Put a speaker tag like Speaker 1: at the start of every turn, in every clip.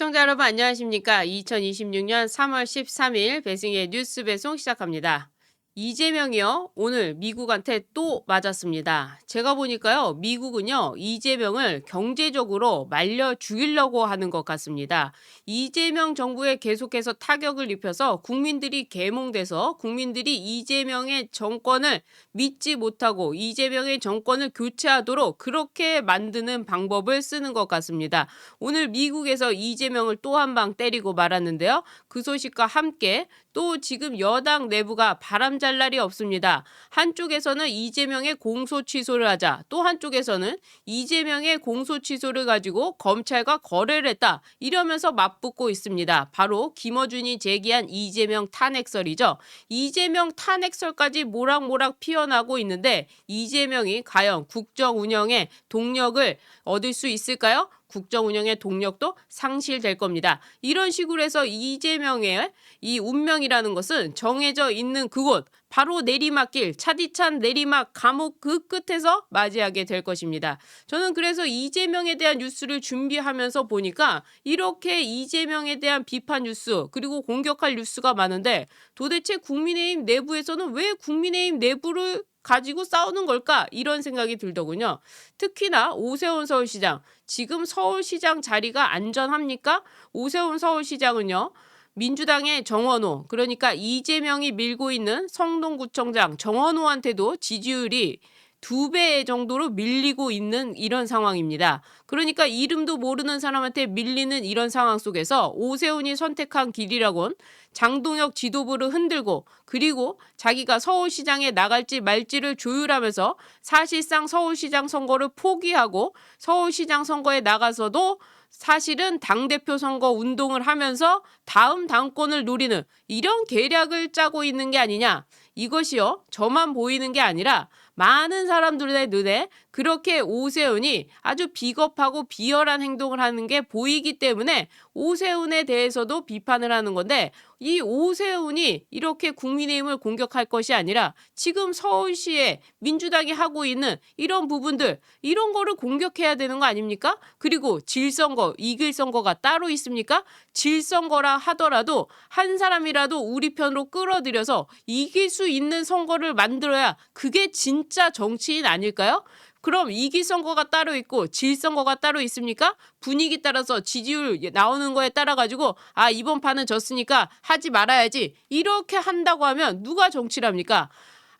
Speaker 1: 시청자 여러분 안녕하십니까? 2026년 3월 13일 배승의 뉴스 배송 시작합니다. 이재명이요, 오늘 미국한테 또 맞았습니다. 제가 보니까요, 미국은요, 이재명을 경제적으로 말려 죽이려고 하는 것 같습니다. 이재명 정부에 계속해서 타격을 입혀서 국민들이 계몽돼서 국민들이 이재명의 정권을 믿지 못하고 이재명의 정권을 교체하도록 그렇게 만드는 방법을 쓰는 것 같습니다. 오늘 미국에서 이재명을 또 한 방 때리고 말았는데요. 그 소식과 함께 또 지금 여당 내부가 바람잘 날이 없습니다. 한쪽에서는 이재명의 공소 취소를 하자, 또 한쪽에서는 이재명의 공소 취소를 가지고 검찰과 거래를 했다, 이러면서 맞붙고 있습니다. 바로 김어준이 제기한 이재명 탄핵설이죠. 이재명 탄핵설까지 모락모락 피어나고 있는데 이재명이 과연 국정 운영에 동력을 얻을 수 있을까요? 국정 운영의 동력도 상실될 겁니다. 이런 식으로 해서 이재명의 이 운명이라는 것은 정해져 있는 그곳, 바로 내리막길, 차디찬 내리막 감옥 그 끝에서 맞이하게 될 것입니다. 저는 그래서 이재명에 대한 뉴스를 준비하면서 보니까 이렇게 이재명에 대한 비판 뉴스 그리고 공격할 뉴스가 많은데 도대체 국민의힘 내부에서는 왜 국민의힘 내부를 가지고 싸우는 걸까? 이런 생각이 들더군요. 특히나 오세훈 서울시장, 지금 서울시장 자리가 안전합니까? 오세훈 서울시장은요, 민주당의 정원호, 그러니까 이재명이 밀고 있는 성동구청장 정원호한테도 지지율이 2배 정도로 밀리고 있는 이런 상황입니다. 그러니까 이름도 모르는 사람한테 밀리는 이런 상황 속에서 오세훈이 선택한 길이라곤 장동혁 지도부를 흔들고, 그리고 자기가 서울시장에 나갈지 말지를 조율하면서 사실상 서울시장 선거를 포기하고 서울시장 선거에 나가서도 사실은 당대표 선거 운동을 하면서 다음 당권을 노리는 이런 계략을 짜고 있는 게 아니냐. 이것이요, 저만 보이는 게 아니라 많은 사람들의 눈에 그렇게 오세훈이 아주 비겁하고 비열한 행동을 하는 게 보이기 때문에 오세훈에 대해서도 비판을 하는 건데, 이 오세훈이 이렇게 국민의힘을 공격할 것이 아니라 지금 서울시에 민주당이 하고 있는 이런 부분들, 이런 거를 공격해야 되는 거 아닙니까? 그리고 질 선거, 이길 선거가 따로 있습니까? 질 선거라 하더라도 한 사람이라도 우리 편으로 끌어들여서 이길 수 있는 선거를 만들어야 그게 진짜 정치인 아닐까요? 그럼 이길 선거가 따로 있고 질 선거가 따로 있습니까? 분위기 따라서 지지율 나오는 거에 따라 가지고 이번 판은 졌으니까 하지 말아야지, 이렇게 한다고 하면 누가 정치를 합니까?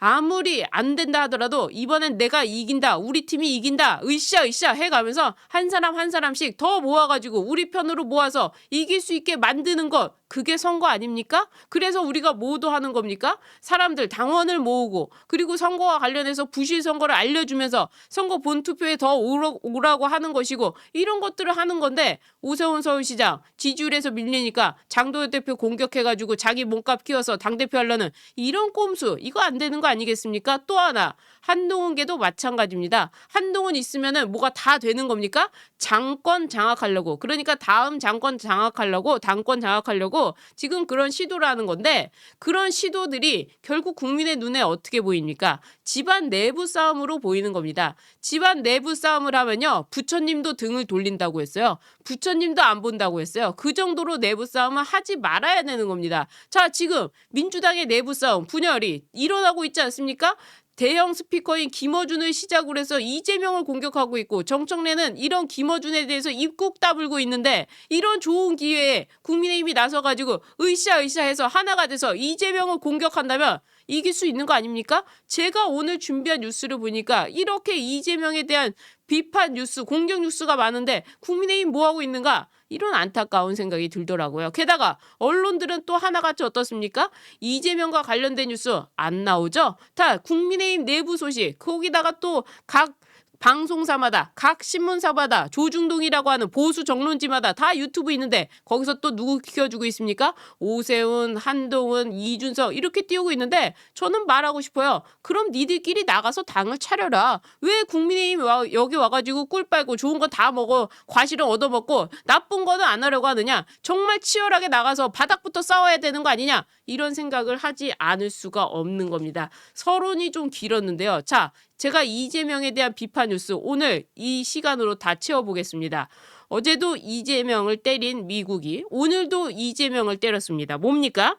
Speaker 1: 아무리 안 된다 하더라도 이번엔 내가 이긴다, 우리 팀이 이긴다, 으쌰 해가면서 한 사람 한 사람씩 더 모아가지고 우리 편으로 모아서 이길 수 있게 만드는 것, 그게 선거 아닙니까? 그래서 우리가 뭐도 하는 겁니까? 사람들 당원을 모으고, 그리고 선거와 관련해서 부실 선거를 알려주면서 선거 본투표에 더 오라고 하는 것이고, 이런 것들을 하는 건데, 오세훈 서울시장 지지율에서 밀리니까 장도연 대표 공격해가지고 자기 몸값 키워서 당대표 하려는 이런 꼼수, 이거 안 되는 거 아니겠습니까? 또 하나, 한동훈계도 마찬가지입니다. 한동훈 있으면은 뭐가 다 되는 겁니까? 장권 장악하려고, 그러니까 다음 장권 장악하려고, 당권 장악하려고 지금 그런 시도를 하는 건데, 그런 시도들이 결국 국민의 눈에 어떻게 보입니까? 집안 내부 싸움으로 보이는 겁니다. 집안 내부 싸움을 하면요, 부처님도 등을 돌린다고 했어요. 부처님도 안 본다고 했어요. 그 정도로 내부 싸움을 하지 말아야 되는 겁니다. 자, 지금 민주당의 내부 싸움 분열이 일어나고 있지 않습니까? 대형 스피커인 김어준을 시작으로 해서 이재명을 공격하고 있고, 정청래는 이런 김어준에 대해서 입국 다물고 있는데, 이런 좋은 기회에 국민의힘이 나서가지고 으쌰 해서 하나가 돼서 이재명을 공격한다면 이길 수 있는 거 아닙니까? 제가 오늘 준비한 뉴스를 보니까 이렇게 이재명에 대한 비판 뉴스, 공격 뉴스가 많은데 국민의힘 뭐하고 있는가? 이런 안타까운 생각이 들더라고요. 게다가 언론들은 또 하나같이 어떻습니까? 이재명과 관련된 뉴스 안 나오죠? 다 국민의힘 내부 소식, 거기다가 또 각 방송사마다, 각 신문사마다, 조중동이라고 하는 보수 정론지마다 다 유튜브 있는데 거기서 또 누구 키워주고 있습니까? 오세훈, 한동훈, 이준석 이렇게 띄우고 있는데, 저는 말하고 싶어요. 그럼 니들끼리 나가서 당을 차려라. 왜 국민의힘 여기 와가지고 꿀 빨고 좋은 거 다 먹어, 과실은 얻어먹고 나쁜 거는 안 하려고 하느냐? 정말 치열하게 나가서 바닥부터 싸워야 되는 거 아니냐? 이런 생각을 하지 않을 수가 없는 겁니다. 서론이 좀 길었는데요. 자, 제가 이재명에 대한 비판 뉴스 오늘 이 시간으로 다 채워보겠습니다. 어제도 이재명을 때린 미국이 오늘도 이재명을 때렸습니다. 뭡니까?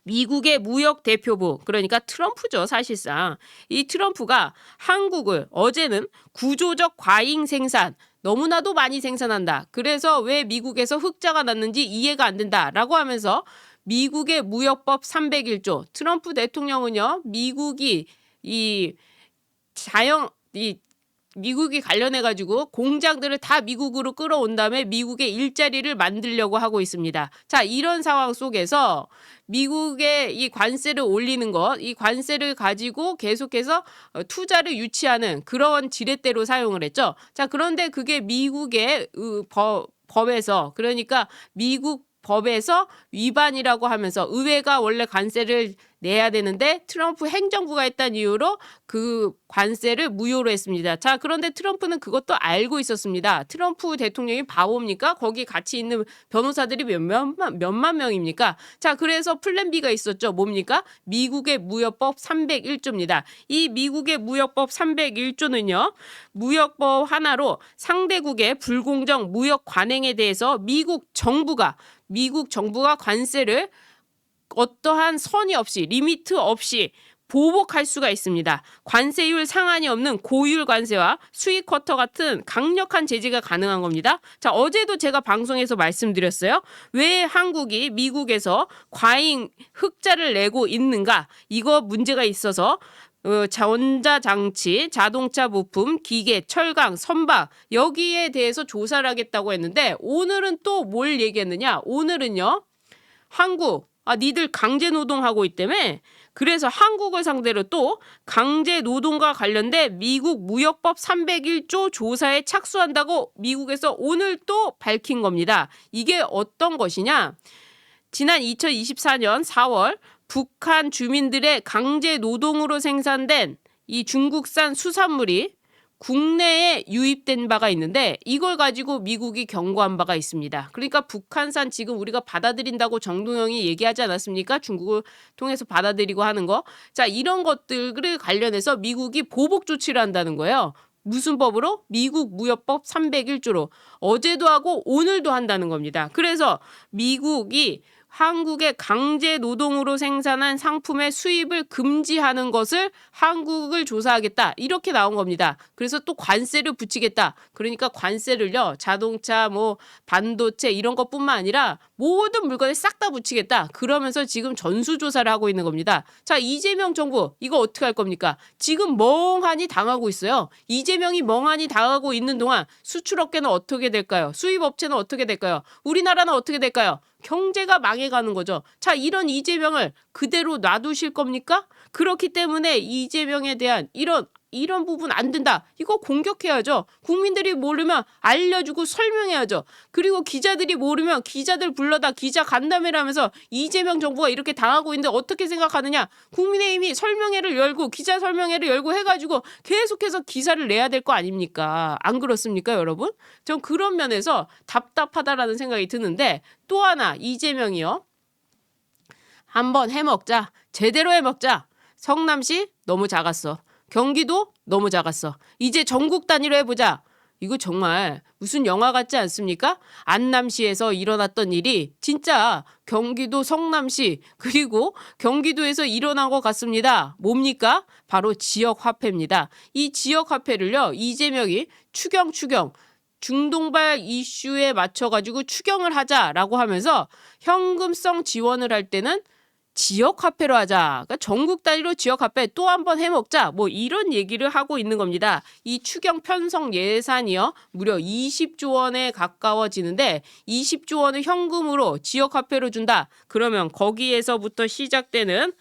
Speaker 1: 미국의 무역 대표부, 그러니까 트럼프죠, 사실상. 이 트럼프가 한국을 어제는 구조적 과잉 생산, 너무나도 많이 생산한다. 그래서 왜 미국에서 흑자가 났는지 이해가 안 된다라고 하면서 미국의 무역법 301조, 트럼프 대통령은요, 미국이 미국이 관련해 가지고 공장들을 다 미국으로 끌어온 다음에 미국의 일자리를 만들려고 하고 있습니다. 자, 이런 상황 속에서 미국의 이 관세를 올리는 것, 이 관세를 가지고 계속해서 투자를 유치하는 그런 지렛대로 사용을 했죠. 자, 그런데 그게 미국의 법에서, 그러니까 미국 법에서 위반이라고 하면서 의회가 원래 관세를 내야 되는데 트럼프 행정부가 했다는 이유로 그 관세를 무효로 했습니다. 자, 그런데 트럼프는 그것도 알고 있었습니다. 트럼프 대통령이 바보입니까? 거기 같이 있는 변호사들이 몇만 명입니까? 자, 그래서 플랜 B가 있었죠. 뭡니까? 미국의 무역법 301조입니다. 이 미국의 무역법 301조는요. 무역법 하나로 상대국의 불공정 무역 관행에 대해서 미국 정부가 관세를 어떠한 선이 없이, 리미트 없이 보복할 수가 있습니다. 관세율 상한이 없는 고율 관세와 수입 쿼터 같은 강력한 제재가 가능한 겁니다. 자, 어제도 제가 방송에서 말씀드렸어요. 왜 한국이 미국에서 과잉 흑자를 내고 있는가? 이거 문제가 있어서 전자장치, 자동차 부품, 기계, 철강, 선박 여기에 대해서 조사를 하겠다고 했는데 오늘은 또 뭘 얘기했느냐? 오늘은요. 한국, 니들 강제 노동하고 있다며? 그래서 한국을 상대로 또 강제 노동과 관련된 미국 무역법 301조 조사에 착수한다고 미국에서 오늘 또 밝힌 겁니다. 이게 어떤 것이냐? 지난 2024년 4월 북한 주민들의 강제 노동으로 생산된 이 중국산 수산물이 국내에 유입된 바가 있는데 이걸 가지고 미국이 경고한 바가 있습니다. 그러니까 북한산 지금 우리가 받아들인다고 정동영이 얘기하지 않았습니까? 중국을 통해서 받아들이고 하는 거. 자, 이런 것들을 관련해서 미국이 보복 조치를 한다는 거예요. 무슨 법으로? 미국 무역법 301조로 어제도 하고 오늘도 한다는 겁니다. 그래서 미국이 한국의 강제 노동으로 생산한 상품의 수입을 금지하는 것을 한국을 조사하겠다. 이렇게 나온 겁니다. 그래서 또 관세를 붙이겠다. 그러니까 관세를요. 자동차, 반도체 이런 것뿐만 아니라 모든 물건에 싹 다 붙이겠다. 그러면서 지금 전수조사를 하고 있는 겁니다. 자, 이재명 정부 이거 어떻게 할 겁니까? 지금 멍하니 당하고 있어요. 이재명이 멍하니 당하고 있는 동안 수출업계는 어떻게 될까요? 수입업체는 어떻게 될까요? 우리나라는 어떻게 될까요? 경제가 망해가는 거죠. 자, 이런 이재명을 그대로 놔두실 겁니까? 그렇기 때문에 이재명에 대한 이런 부분 안 된다. 이거 공격해야죠. 국민들이 모르면 알려주고 설명해야죠. 그리고 기자들이 모르면 기자들 불러다 기자 간담회를 하면서 이재명 정부가 이렇게 당하고 있는데 어떻게 생각하느냐. 국민의힘이 설명회를 열고 기자 설명회를 열고 해가지고 계속해서 기사를 내야 될 거 아닙니까? 안 그렇습니까, 여러분? 전 그런 면에서 답답하다라는 생각이 드는데 또 하나 이재명이요. 한번 해먹자. 제대로 해먹자. 성남시 너무 작았어. 경기도 너무 작았어. 이제 전국 단위로 해보자. 이거 정말 무슨 영화 같지 않습니까? 안남시에서 일어났던 일이 진짜 경기도 성남시 그리고 경기도에서 일어난 것 같습니다. 뭡니까? 바로 지역화폐입니다. 이 지역화폐를요. 이재명이 추경 중동발 이슈에 맞춰가지고 추경을 하자라고 하면서 현금성 지원을 할 때는 지역화폐로 하자. 그러니까 전국 단위로 지역화폐 또 한번 해먹자. 이런 얘기를 하고 있는 겁니다. 이 추경 편성 예산이요. 무려 20조 원에 가까워지는데 20조 원을 현금으로 지역화폐로 준다. 그러면 거기에서부터 시작되는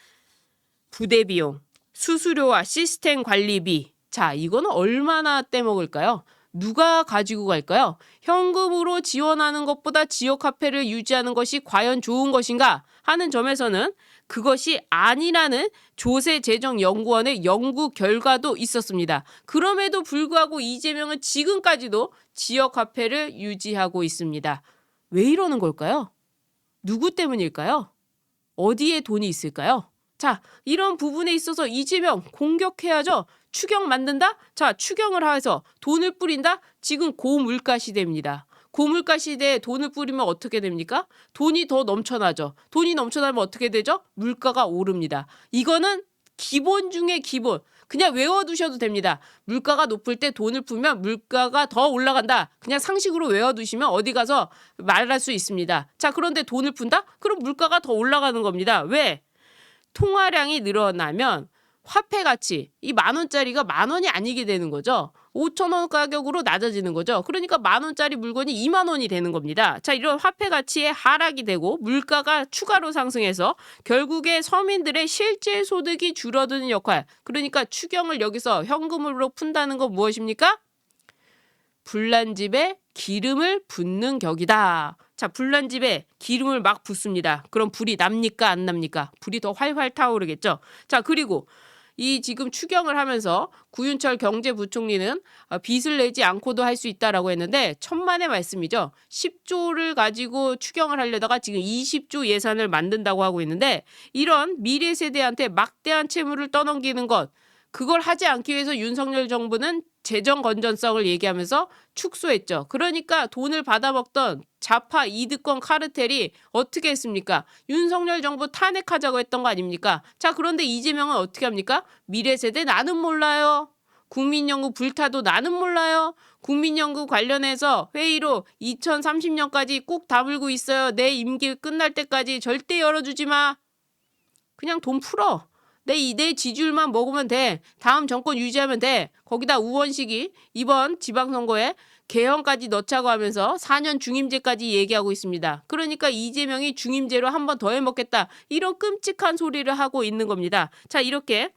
Speaker 1: 부대 비용, 수수료와 시스템 관리비. 자, 이거는 얼마나 떼먹을까요? 누가 가지고 갈까요? 현금으로 지원하는 것보다 지역화폐를 유지하는 것이 과연 좋은 것인가 하는 점에서는 그것이 아니라는 조세재정연구원의 연구 결과도 있었습니다. 그럼에도 불구하고 이재명은 지금까지도 지역화폐를 유지하고 있습니다. 왜 이러는 걸까요? 누구 때문일까요? 어디에 돈이 있을까요? 자, 이런 부분에 있어서 이재명 공격해야죠. 추경 만든다? 자, 추경을 해서 돈을 뿌린다? 지금 고물가 시대입니다. 고물가 시대에 돈을 뿌리면 어떻게 됩니까? 돈이 더 넘쳐나죠. 돈이 넘쳐나면 어떻게 되죠? 물가가 오릅니다. 이거는 기본 중에 기본. 그냥 외워두셔도 됩니다. 물가가 높을 때 돈을 풀면 물가가 더 올라간다. 그냥 상식으로 외워두시면 어디 가서 말할 수 있습니다. 자, 그런데 돈을 푼다? 그럼 물가가 더 올라가는 겁니다. 왜? 통화량이 늘어나면 화폐 가치, 이 10,000원짜리가 10,000원이 아니게 되는 거죠. 5,000원 가격으로 낮아지는 거죠. 그러니까 10,000원짜리 물건이 20,000원이 되는 겁니다. 자, 이런 화폐 가치의 하락이 되고 물가가 추가로 상승해서 결국에 서민들의 실제 소득이 줄어드는 역할. 그러니까 추경을 여기서 현금으로 푼다는 건 무엇입니까? 불난 집에 기름을 붓는 격이다. 자, 불난 집에 기름을 막 붓습니다. 그럼 불이 납니까? 안 납니까? 불이 더 활활 타오르겠죠. 자, 그리고 이 지금 추경을 하면서 구윤철 경제부총리는 빚을 내지 않고도 할 수 있다라고 했는데 천만의 말씀이죠. 10조를 가지고 추경을 하려다가 지금 20조 예산을 만든다고 하고 있는데 이런 미래 세대한테 막대한 채무를 떠넘기는 것, 그걸 하지 않기 위해서 윤석열 정부는 재정 건전성을 얘기하면서 축소했죠. 그러니까 돈을 받아먹던 좌파 이득권 카르텔이 어떻게 했습니까? 윤석열 정부 탄핵하자고 했던 거 아닙니까? 자, 그런데 이재명은 어떻게 합니까? 미래세대 나는 몰라요. 국민연금 불타도 나는 몰라요. 국민연금 관련해서 회의로 2030년까지 꾹 다물고 있어요. 내 임기 끝날 때까지 절대 열어주지 마. 그냥 돈 풀어. 내 지지율만 먹으면 돼. 다음 정권 유지하면 돼. 거기다 우원식이 이번 지방선거에 개헌까지 넣자고 하면서 4년 중임제까지 얘기하고 있습니다. 그러니까 이재명이 중임제로 한 번 더 해먹겠다. 이런 끔찍한 소리를 하고 있는 겁니다. 자, 이렇게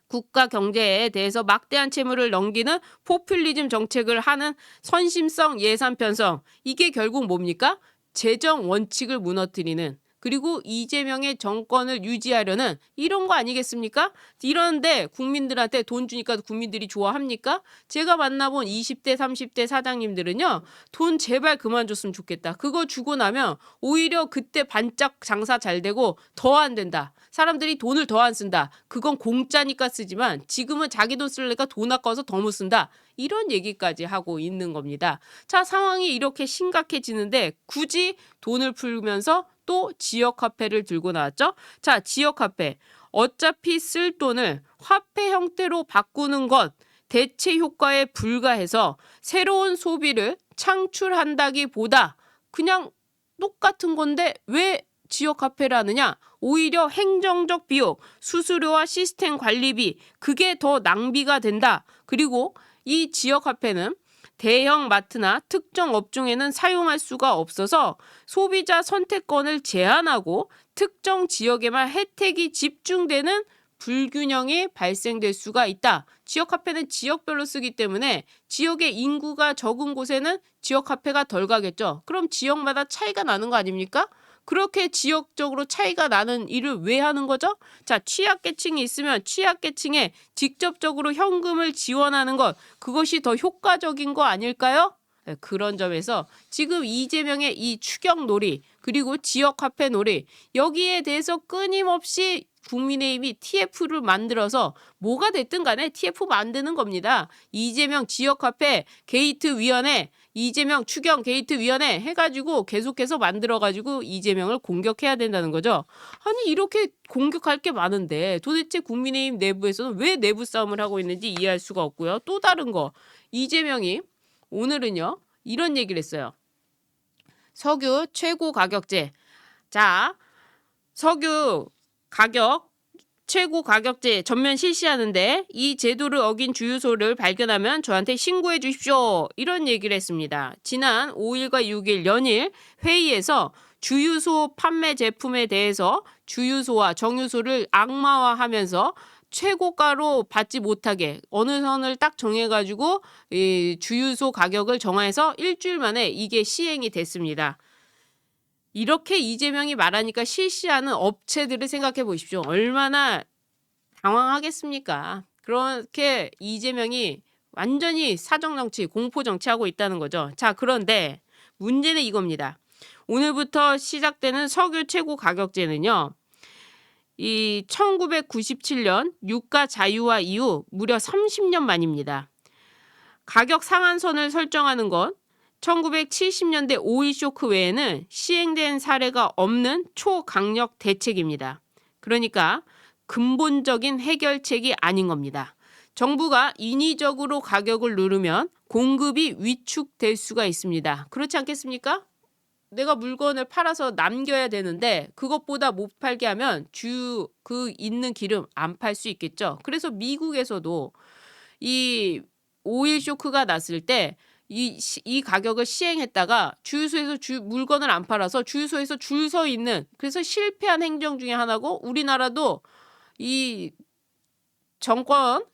Speaker 1: 국가 경제에 대해서 막대한 채무를 넘기는 포퓰리즘 정책을 하는 선심성 예산 편성. 이게 결국 뭡니까? 재정 원칙을 무너뜨리는, 그리고 이재명의 정권을 유지하려는 이런 거 아니겠습니까? 이런데 국민들한테 돈 주니까 국민들이 좋아합니까? 제가 만나본 20대, 30대 사장님들은요. 돈 제발 그만 줬으면 좋겠다. 그거 주고 나면 오히려 그때 반짝 장사 잘 되고 더 안 된다. 사람들이 돈을 더 안 쓴다. 그건 공짜니까 쓰지만 지금은 자기 돈 쓰려니까 돈 아까워서 더 못 쓴다. 이런 얘기까지 하고 있는 겁니다. 자, 상황이 이렇게 심각해지는데 굳이 돈을 풀면서 또 지역화폐를 들고 나왔죠. 자, 지역화폐. 어차피 쓸 돈을 화폐 형태로 바꾸는 것 대체 효과에 불과해서 새로운 소비를 창출한다기보다 그냥 똑같은 건데 왜 지역화폐를 하느냐? 오히려 행정적 비용, 수수료와 시스템 관리비, 그게 더 낭비가 된다. 그리고 이 지역화폐는 대형 마트나 특정 업종에는 사용할 수가 없어서 소비자 선택권을 제한하고 특정 지역에만 혜택이 집중되는 불균형이 발생될 수가 있다. 지역화폐는 지역별로 쓰기 때문에 지역의 인구가 적은 곳에는 지역화폐가 덜 가겠죠. 그럼 지역마다 차이가 나는 거 아닙니까? 그렇게 지역적으로 차이가 나는 일을 왜 하는 거죠? 자, 취약계층이 있으면 취약계층에 직접적으로 현금을 지원하는 것, 그것이 더 효과적인 거 아닐까요? 네, 그런 점에서 지금 이재명의 이 추경놀이 그리고 지역화폐 놀이, 여기에 대해서 끊임없이 국민의힘이 TF를 만들어서 뭐가 됐든 간에 TF 만드는 겁니다. 이재명 지역화폐 게이트위원회, 이재명 추경 게이트위원회 해가지고 계속해서 만들어가지고 이재명을 공격해야 된다는 거죠. 아니, 이렇게 공격할 게 많은데 도대체 국민의힘 내부에서는 왜 내부 싸움을 하고 있는지 이해할 수가 없고요. 또 다른 거, 이재명이 오늘은요 이런 얘기를 했어요. 석유 최고 가격제. 자, 석유 가격 최고 가격제 전면 실시하는데 이 제도를 어긴 주유소를 발견하면 저한테 신고해 주십시오. 이런 얘기를 했습니다. 지난 5일과 6일 연일 회의에서 주유소 판매 제품에 대해서 주유소와 정유소를 악마화하면서 최고가로 받지 못하게 어느 선을 딱 정해가지고 이 주유소 가격을 정해서 일주일 만에 이게 시행이 됐습니다. 이렇게 이재명이 말하니까 실시하는 업체들을 생각해 보십시오. 얼마나 당황하겠습니까? 그렇게 이재명이 완전히 사정정치, 공포정치하고 있다는 거죠. 자, 그런데 문제는 이겁니다. 오늘부터 시작되는 석유 최고 가격제는요. 이 1997년 유가 자유화 이후 무려 30년 만입니다. 가격 상한선을 설정하는 건 1970년대 오일 쇼크 외에는 시행된 사례가 없는 초강력 대책입니다. 그러니까 근본적인 해결책이 아닌 겁니다. 정부가 인위적으로 가격을 누르면 공급이 위축될 수가 있습니다. 그렇지 않겠습니까? 내가 물건을 팔아서 남겨야 되는데 그것보다 못 팔게 하면 그 있는 기름 안 팔 수 있겠죠. 그래서 미국에서도 이 오일 쇼크가 났을 때 이 가격을 시행했다가 주유소에서 물건을 안 팔아서 주유소에서 줄 서 있는, 그래서 실패한 행정 중에 하나고, 우리나라도 이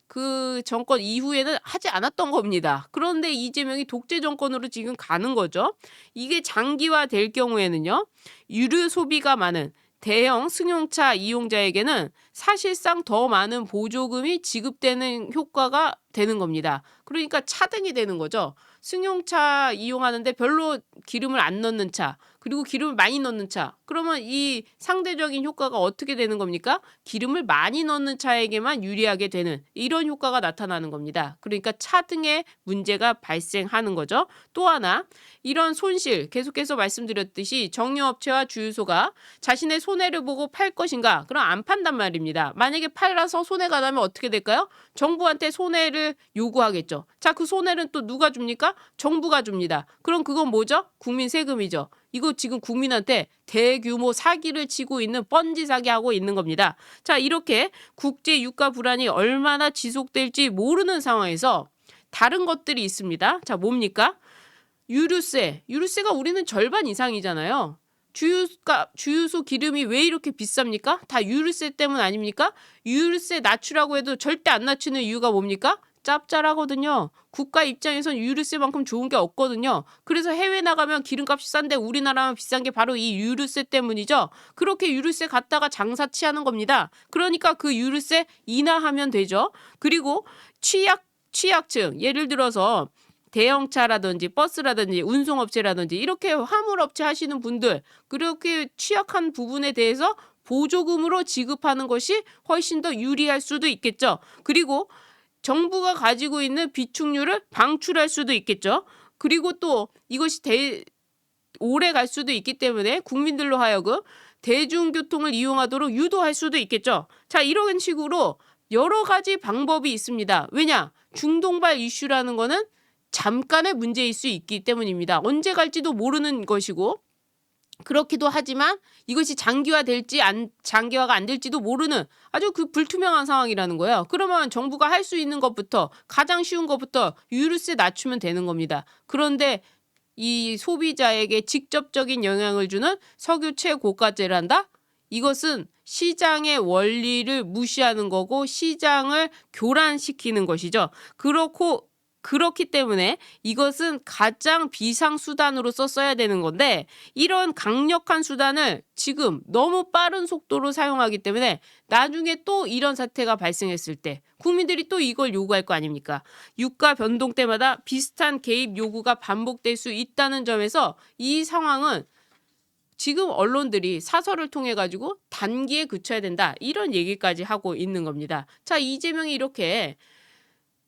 Speaker 1: 그 정권 이후에는 하지 않았던 겁니다. 그런데 이재명이 독재 정권으로 지금 가는 거죠. 이게 장기화될 경우에는요, 유류 소비가 많은 대형 승용차 이용자에게는 사실상 더 많은 보조금이 지급되는 효과가 되는 겁니다. 그러니까 차등이 되는 거죠. 승용차 이용하는데 별로 기름을 안 넣는 차, 그리고 기름을 많이 넣는 차, 그러면 이 상대적인 효과가 어떻게 되는 겁니까? 기름을 많이 넣는 차에게만 유리하게 되는 이런 효과가 나타나는 겁니다. 그러니까 차등의 문제가 발생하는 거죠. 또 하나, 이런 손실, 계속해서 말씀드렸듯이 정유업체와 주유소가 자신의 손해를 보고 팔 것인가? 그럼 안 판단 말입니다. 만약에 팔아서 손해가 나면 어떻게 될까요? 정부한테 손해를 요구하겠죠. 자, 그 손해는 또 누가 줍니까? 정부가 줍니다. 그럼 그건 뭐죠? 국민 세금이죠. 이거 지금 국민한테 대규모 사기를 치고 있는, 뻔지 사기하고 있는 겁니다. 자, 이렇게 국제 유가 불안이 얼마나 지속될지 모르는 상황에서 다른 것들이 있습니다. 자, 뭡니까? 유류세가 우리는 절반 이상이잖아요. 주유소 기름이 왜 이렇게 비쌉니까? 다 유류세 때문 아닙니까? 유류세 낮추라고 해도 절대 안 낮추는 이유가 뭡니까? 짭짤하거든요. 국가 입장에선 유류세만큼 좋은 게 없거든요. 그래서 해외 나가면 기름값이 싼데 우리나라만 비싼 게 바로 이 유류세 때문이죠. 그렇게 유류세 갖다가 장사치하는 겁니다. 그러니까 그 유류세 인하하면 되죠. 그리고 취약층, 예를 들어서 대형차라든지 버스라든지 운송업체라든지 이렇게 화물업체 하시는 분들, 그렇게 취약한 부분에 대해서 보조금으로 지급하는 것이 훨씬 더 유리할 수도 있겠죠. 그리고 정부가 가지고 있는 비축률을 방출할 수도 있겠죠. 그리고 또 이것이 오래 갈 수도 있기 때문에 국민들로 하여금 대중교통을 이용하도록 유도할 수도 있겠죠. 자, 이런 식으로 여러 가지 방법이 있습니다. 왜냐? 중동발 이슈라는 거는 잠깐의 문제일 수 있기 때문입니다. 언제 갈지도 모르는 것이고, 그렇기도 하지만 이것이 장기화가 안 될지도 모르는 아주 그 불투명한 상황이라는 거예요. 그러면 정부가 할 수 있는 것부터, 가장 쉬운 것부터 유류세 낮추면 되는 겁니다. 그런데 이 소비자에게 직접적인 영향을 주는 석유 최고가제를 한다? 이것은 시장의 원리를 무시하는 거고 시장을 교란시키는 것이죠. 그렇기 때문에 이것은 가장 비상수단으로 썼어야 되는 건데, 이런 강력한 수단을 지금 너무 빠른 속도로 사용하기 때문에 나중에 또 이런 사태가 발생했을 때 국민들이 또 이걸 요구할 거 아닙니까? 유가 변동 때마다 비슷한 개입 요구가 반복될 수 있다는 점에서 이 상황은 지금 언론들이 사설을 통해 가지고 단기에 그쳐야 된다, 이런 얘기까지 하고 있는 겁니다. 자, 이재명이 이렇게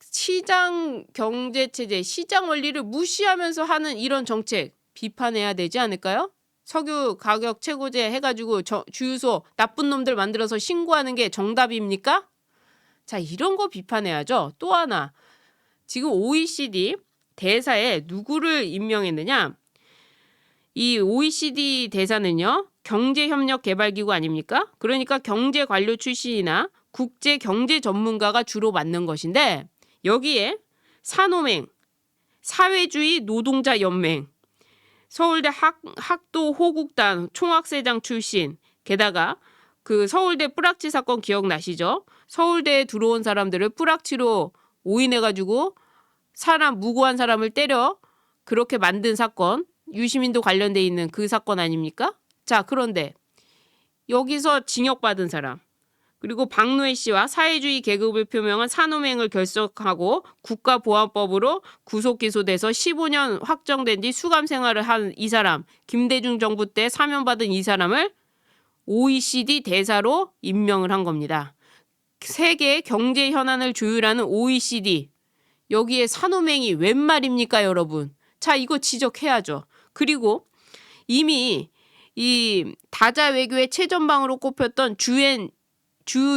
Speaker 1: 시장 경제체제, 시장 원리를 무시하면서 하는 이런 정책 비판해야 되지 않을까요? 석유 가격 최고제 해가지고 주유소 나쁜 놈들 만들어서 신고하는 게 정답입니까? 자, 이런 거 비판해야죠. 또 하나, 지금 OECD 대사에 누구를 임명했느냐? 이 OECD 대사는요, 경제협력개발기구 아닙니까? 그러니까 경제관료 출신이나 국제경제 전문가가 주로 맡는 것인데, 여기에 산호맹, 사회주의 노동자 연맹, 서울대 학도 호국단 총학세장 출신, 게다가 그 서울대 뿌락치 사건 기억나시죠? 서울대에 들어온 사람들을 뿌락치로 오인해가지고 무고한 사람을 때려 그렇게 만든 사건, 유시민도 관련돼 있는 그 사건 아닙니까? 자, 그런데 여기서 징역받은 사람, 그리고 박노해 씨와 사회주의 계급을 표명한 산호맹을 결석하고 국가보안법으로 구속 기소돼서 15년 확정된 뒤 수감 생활을 한 이 사람, 김대중 정부 때 사면받은 이 사람을 OECD 대사로 임명을 한 겁니다. 세계 경제 현안을 조율하는 OECD. 여기에 산호맹이 웬 말입니까, 여러분? 자, 이거 지적해야죠. 그리고 이미 이 다자 외교의 최전방으로 꼽혔던 주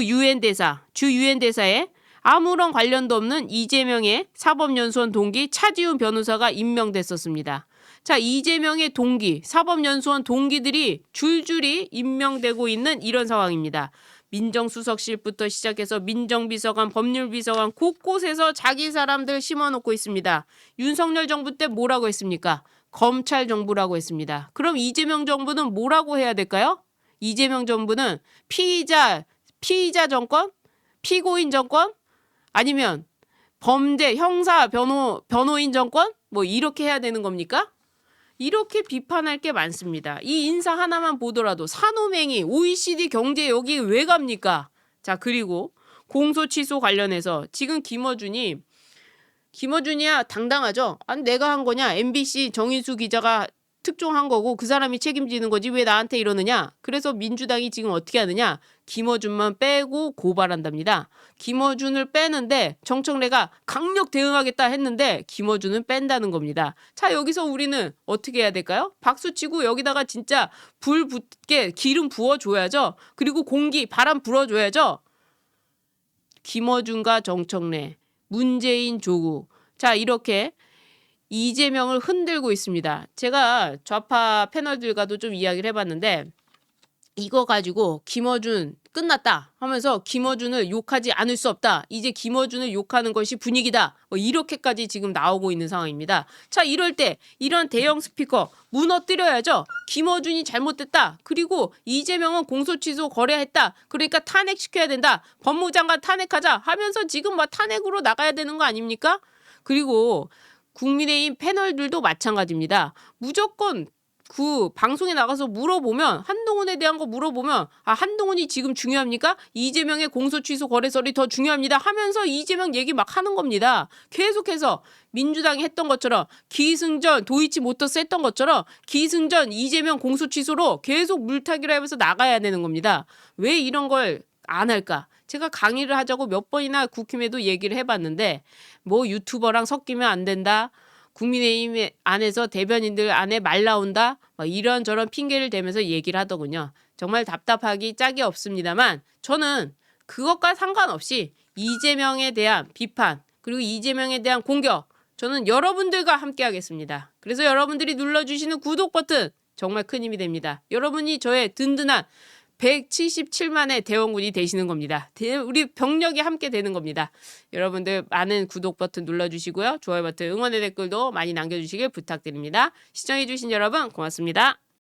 Speaker 1: 유엔 대사에 아무런 관련도 없는 이재명의 사법연수원 동기 차지훈 변호사가 임명됐었습니다. 자, 이재명의 동기, 사법연수원 동기들이 줄줄이 임명되고 있는 이런 상황입니다. 민정수석실부터 시작해서 민정비서관, 법률비서관 곳곳에서 자기 사람들 심어놓고 있습니다. 윤석열 정부 때 뭐라고 했습니까? 검찰 정부라고 했습니다. 그럼 이재명 정부는 뭐라고 해야 될까요? 이재명 정부는 피의자 정권? 피고인 정권? 아니면 범죄 형사 변호인 정권? 뭐 이렇게 해야 되는 겁니까? 이렇게 비판할 게 많습니다. 이 인사 하나만 보더라도 산호맹이 OECD 경제 여기 왜 갑니까? 자, 그리고 공소 취소 관련해서 지금 김어준이야 당당하죠. 아니 내가 한 거냐? MBC 정인수 기자가 특종한 거고 그 사람이 책임지는 거지 왜 나한테 이러느냐? 그래서 민주당이 지금 어떻게 하느냐? 김어준만 빼고 고발한답니다. 김어준을 빼는데 정청래가 강력 대응하겠다 했는데 김어준은 뺀다는 겁니다. 자, 여기서 우리는 어떻게 해야 될까요? 박수치고 여기다가 진짜 불 붙게 기름 부어줘야죠. 그리고 바람 불어줘야죠. 김어준과 정청래, 문재인 조국. 자, 이렇게 이재명을 흔들고 있습니다. 제가 좌파 패널들과도 좀 이야기를 해봤는데 이거 가지고 김어준 끝났다 하면서 김어준을 욕하지 않을 수 없다. 이제 김어준을 욕하는 것이 분위기다. 뭐 이렇게까지 지금 나오고 있는 상황입니다. 자, 이럴 때 이런 대형 스피커 무너뜨려야죠. 김어준이 잘못됐다. 그리고 이재명은 공소취소 거래했다. 그러니까 탄핵시켜야 된다. 법무장관 탄핵하자 하면서 지금 막 탄핵으로 나가야 되는 거 아닙니까? 그리고 국민의힘 패널들도 마찬가지입니다. 무조건 그 방송에 나가서 물어보면 한동훈에 대한 거 물어보면 한동훈이 지금 중요합니까? 이재명의 공소 취소 거래설이 더 중요합니다 하면서 이재명 얘기 막 하는 겁니다. 계속해서 민주당이 했던 것처럼 기승전 도이치모터스 했던 것처럼 기승전 이재명 공소 취소로 계속 물타기를 하면서 나가야 되는 겁니다. 왜 이런 걸 안 할까? 제가 강의를 하자고 몇 번이나 국힘에도 얘기를 해봤는데 뭐 유튜버랑 섞이면 안 된다. 국민의힘 안에서 대변인들 안에 말 나온다. 이런저런 핑계를 대면서 얘기를 하더군요. 정말 답답하기 짝이 없습니다만 저는 그것과 상관없이 이재명에 대한 비판 그리고 이재명에 대한 공격 저는 여러분들과 함께 하겠습니다. 그래서 여러분들이 눌러주시는 구독 버튼 정말 큰 힘이 됩니다. 여러분이 저의 든든한 177만의 대원군이 되시는 겁니다. 우리 병력이 함께 되는 겁니다. 여러분들 많은 구독 버튼 눌러주시고요. 좋아요 버튼, 응원의 댓글도 많이 남겨주시길 부탁드립니다. 시청해주신 여러분 고맙습니다.